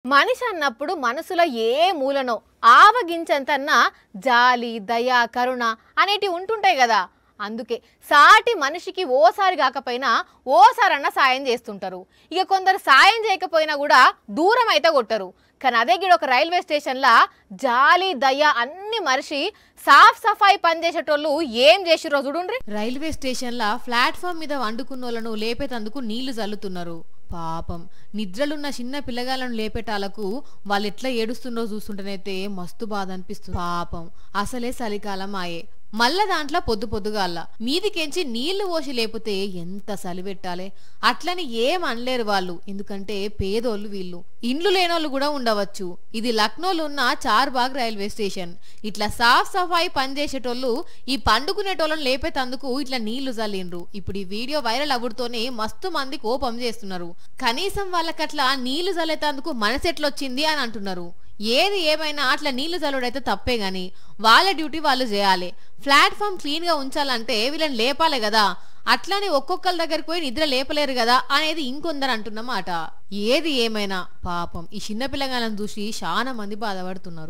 మనిషి అన్నప్పుడు మనసులో ఏ మూలనో ఆవగించంతన్నా జాలి దయ కరుణ అనేటివి ఉంటుంటాయి కదా. అందుకే సాటి మనిషికి ఓసారి కాకపోయినా ఓసారన్న సాయం చేస్తుంటారు. ఇక కొందరు సాయం చేయకపోయినా కూడా దూరం అయితే కొట్టరు. కానీ అదే గిడ ఒక రైల్వే స్టేషన్లా జాలి దయ అన్ని మనిషి సాఫ్ సఫాయి పనిచేసేటోళ్ళు ఏం చేసిరో చూడుండ్రి. రైల్వే స్టేషన్ల ప్లాట్ఫామ్ మీద వండుకున్నోళ్లను లేపేతందుకు నీళ్లు చల్లుతున్నారు. పాపం నిద్రలున్న చిన్న పిల్లగాళ్ళను లేపేటాలకు వాళ్ళు ఎట్లా ఏడుస్తుండో చూస్తుంటేనైతే మస్తు బాధ అనిపిస్తుంది. పాపం అసలే చలికాలం ఆయే, మళ్ళా దాంట్లో పొద్దుగాల మీదికెంచి నీళ్లు పోసి లేపితే ఎంత సలిపెట్టాలి. అట్లని ఏం అనలేరు వాళ్ళు, ఎందుకంటే పేదోళ్ళు వీళ్ళు. ఇండ్లు లేనోళ్ళు కూడా ఉండవచ్చు. ఇది లక్నోలో ఉన్న చార్బాగ్ రైల్వే స్టేషన్. ఇట్లా సాఫ్ సఫాయి పనిచేసేటోళ్ళు ఈ పండుకునేటోళ్ళను లేపేతందుకు ఇట్లా నీళ్లు చల్లిండ్రు. ఇప్పుడు ఈ వీడియో వైరల్ అవ్వడుతోనే మస్తు మంది కోపం చేస్తున్నారు. కనీసం వాళ్ళకట్లా నీళ్లు చల్లేతందుకు మనసెట్లొచ్చింది అని అంటున్నారు. ఏది ఏమైనా అట్లా నీళ్లు చల్లుడైతే తప్పే గాని వాళ్ళ డ్యూటీ వాళ్ళు చేయాలి. ప్లాట్ఫామ్ క్లీన్ గా ఉంచాలంటే వీళ్ళని లేపాలి కదా. అట్లానే ఒక్కొక్కరి దగ్గరికి పోయి నిద్ర లేపలేరు కదా అనేది ఇంకొందరు అంటున్నమాట. ఏది ఏమైనా పాపం ఈ చిన్న పిల్లగాళ్ళని చూసి చాలా మంది బాధపడుతున్నారు.